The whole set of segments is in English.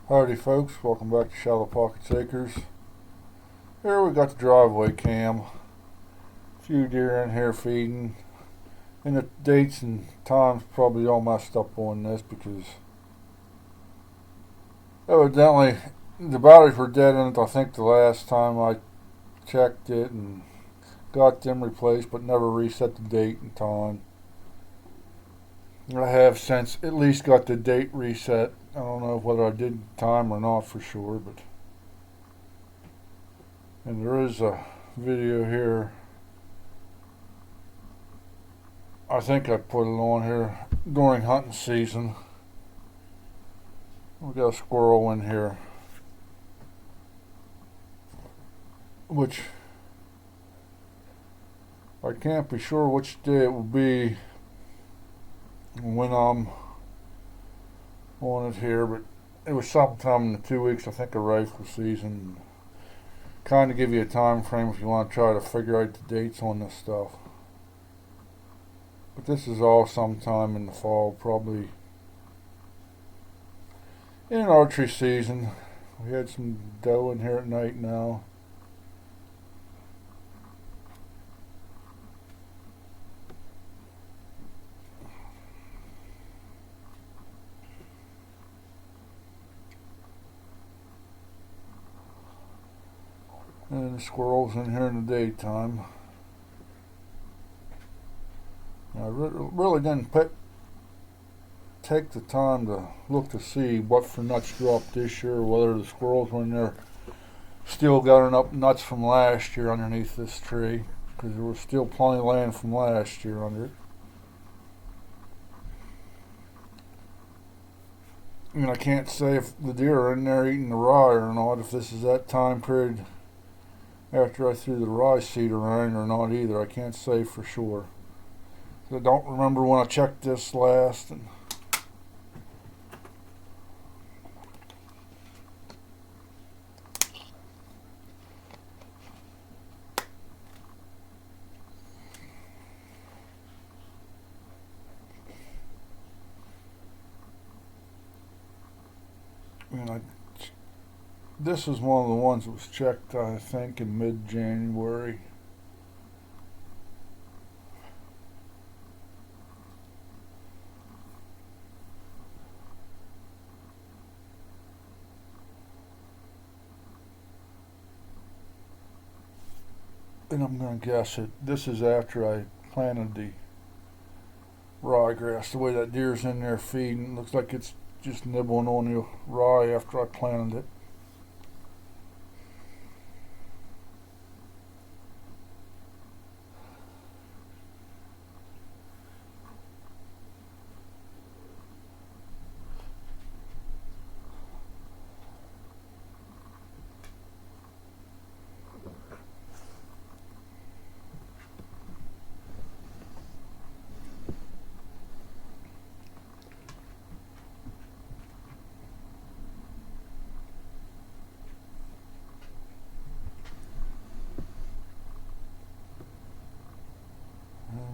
Howdy folks, welcome back to Shallow Pockets Acres. Here we got the driveway cam. A few deer in here feeding. And the dates and times probably all messed up on this because evidently the batteries were dead in it I think the last time I checked it and got them replaced but never reset the date and time. I have since at least got the date reset. I don't know whether I did time or not for sure, but and there is a video here. I think I put it on here during hunting season. We got a squirrel in here, which I can't be sure which day it will be when I'm on it here, but it was sometime in the 2 weeks I think of rifle season. Kind of give you a time frame if you want to try to figure out the dates on this stuff. But this is all sometime in the fall, probably in archery season. We had some doe in here at night now. And the squirrels in here in the daytime. I really didn't take the time to look to see what for nuts dropped this year, or whether the squirrels were in there still got enough nuts from last year underneath this tree, because there was still plenty of land from last year under it. And I can't say if the deer are in there eating the rye or not, if this is that time period after I threw the rye seed around or not either. I can't say for sure. I don't remember when I checked this last. And this is one of the ones that was checked, I think, in mid-January. And I'm going to guess it. This is after I planted the ryegrass. The way that deer's in there feeding, looks like it's just nibbling on the rye after I planted it.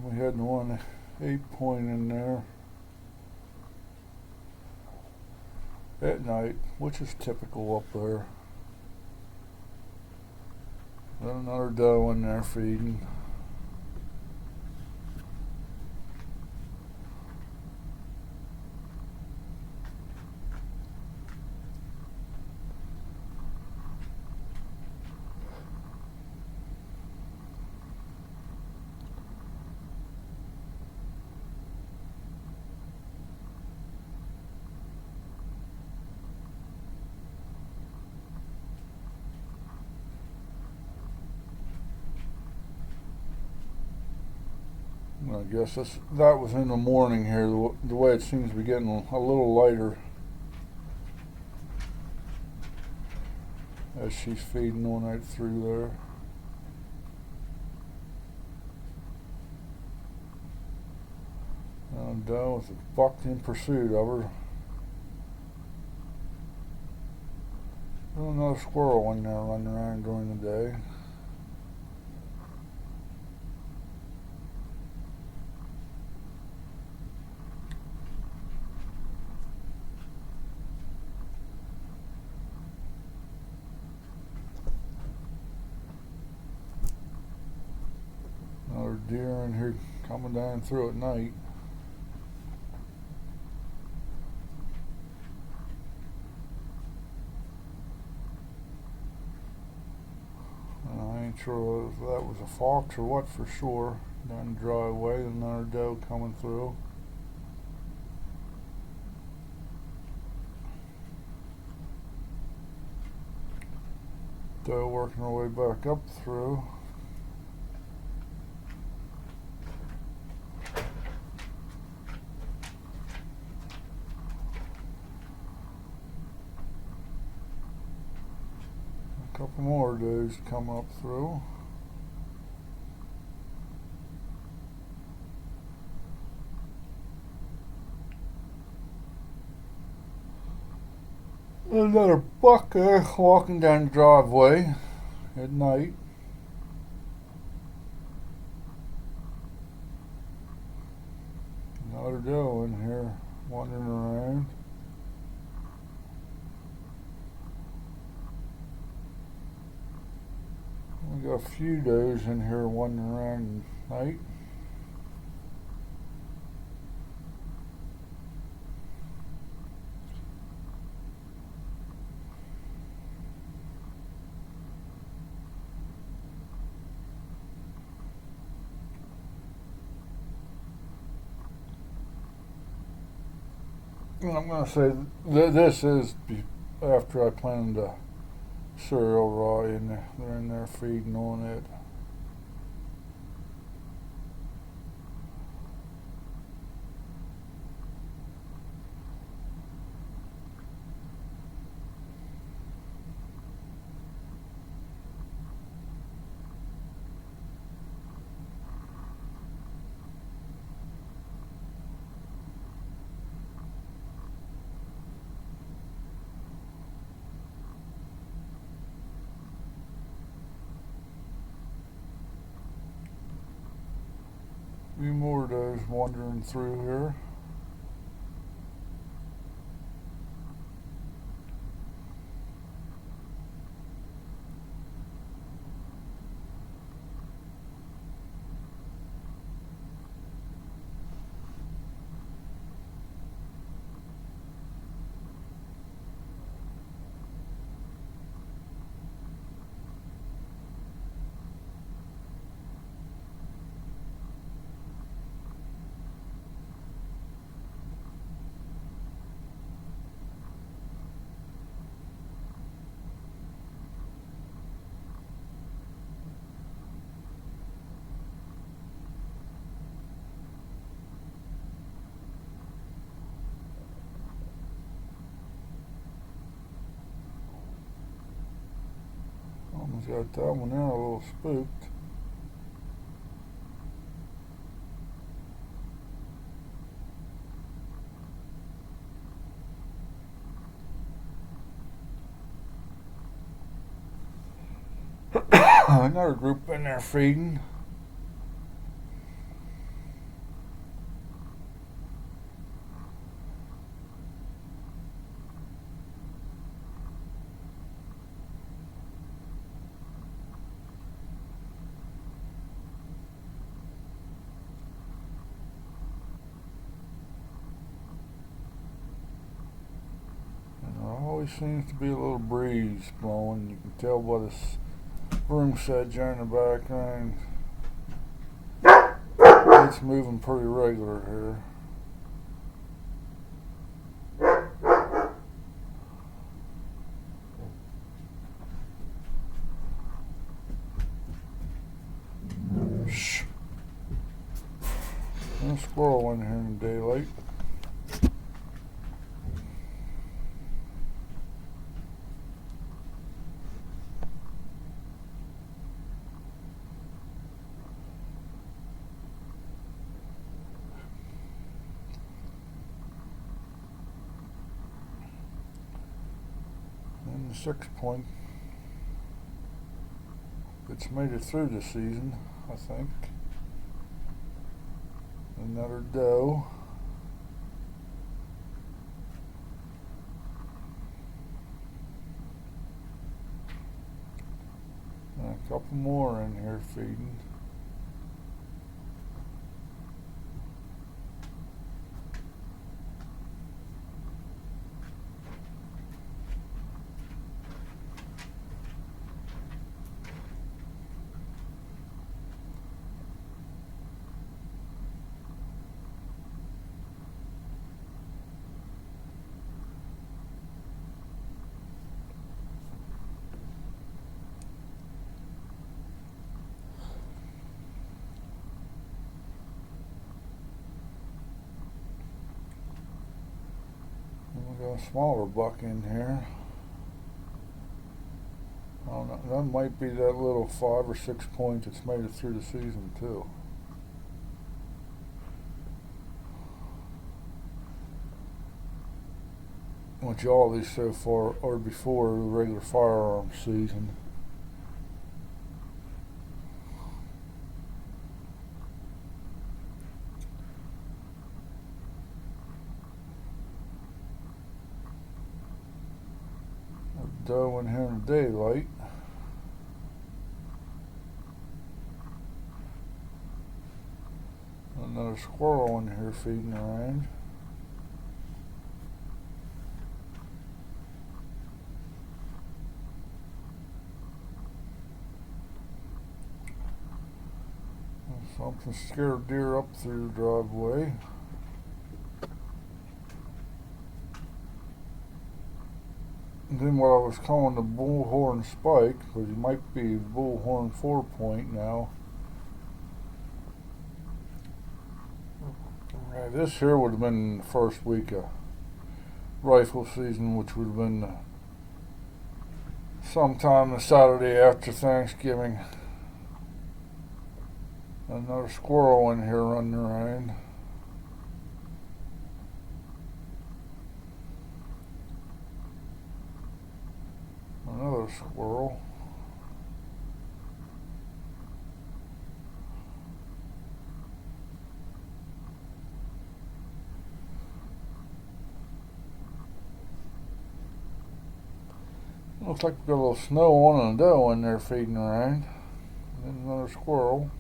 We had one 8-point in there at night, which is typical up there. Then another doe in there feeding. I guess that was in the morning here, the way it seems to be getting a little lighter as she's feeding on right through there. And doe with a buck in pursuit of her. Another squirrel in there running around during the day. deer in here coming down through at night. I ain't sure if that was a fox or what for sure. Down the driveway, another doe coming through. Doe working her way back up through. A couple more does come up through. Another buck there walking down the driveway at night. Another doe in here wandering around. We got a few does in here wandering around at night. And I'm going to say this is after I planted the cereal rye in there. They're in there feeding on it. A few more does wandering through here. Almost got that one there a little spooked. Another group in there feeding. And there always seems to be a little breeze blowing. You can tell by this broom sedge in the background. It's moving pretty regular here. Shh. There's a squirrel in here in the daylight. And the 6 point. It's made it through the season, I think. Another doe. And a couple more in here feeding. We got a smaller buck in here. I don't know, that might be that little 5 or 6 point that's made it through the season too. Which all these so far are before the regular firearm season. A doe in here in the daylight. Another squirrel in here feeding around. Something scared deer up through the driveway. And then what I was calling the bullhorn spike, because he might be bullhorn 4 point now. Right, this here would have been the first week of rifle season, which would have been sometime the Saturday after Thanksgiving. Another squirrel in here running around. Another squirrel. Looks like we got a little snow on and a doe in there feeding around. And another squirrel.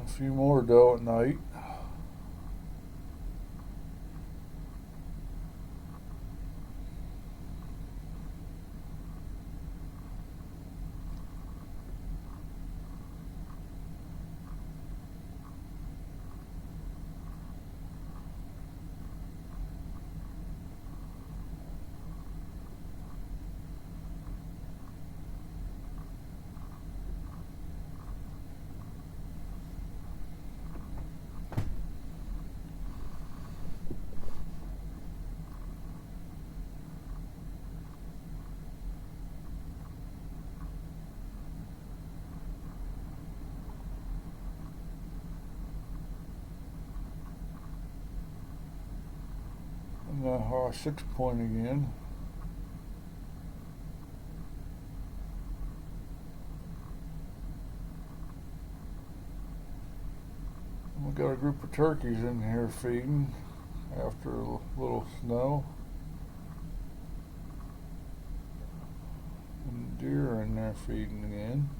A few more doe at night. And the high 6 point again. We got a group of turkeys in here feeding after a little snow. And deer in there feeding again.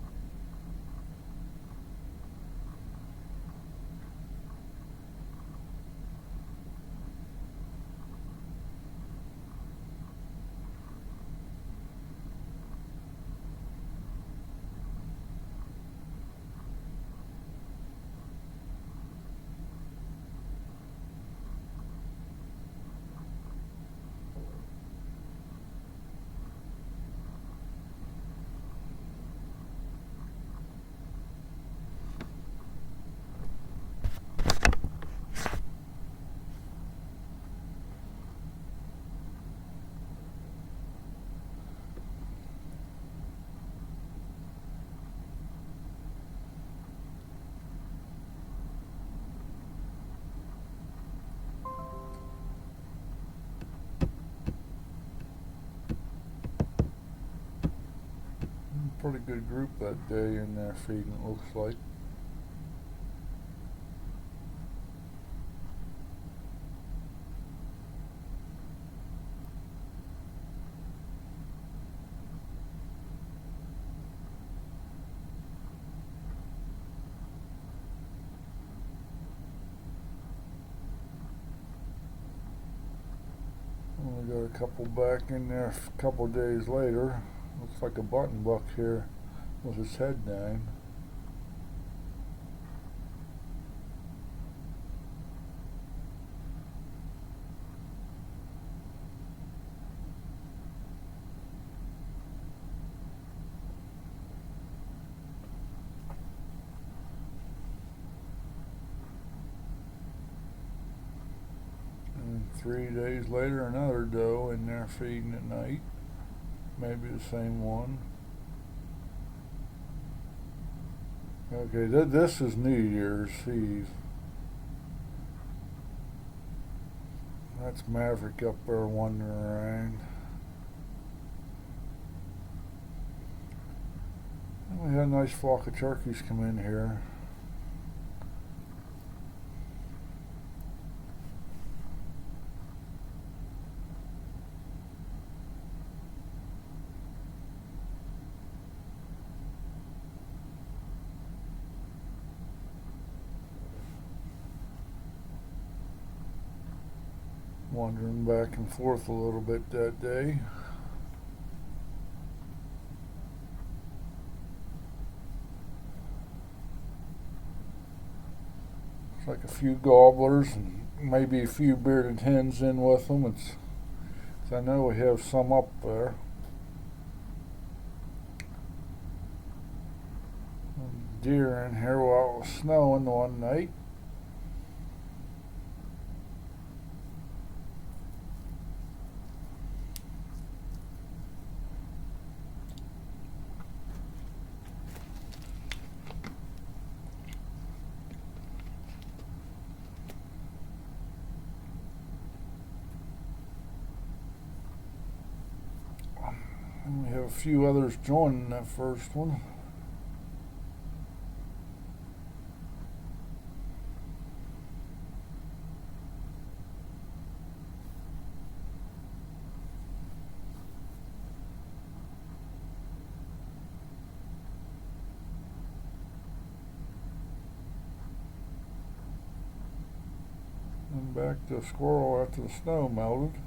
Pretty good group that day in there feeding, it looks like. And we got a couple back in there a couple days later. Looks like a button buck here with his head down. 3 days later, another doe in there feeding at night. Maybe the same one. Okay, this is New Year's Eve. That's Maverick up there wandering around. And we had a nice flock of turkeys come in here. Wandering back and forth a little bit that day. It's like a few gobblers and maybe a few bearded hens in with them. I know we have some up there. Deer in here while it was snowing one night. And we have a few others joining that first one. And back to a squirrel after the snow melted.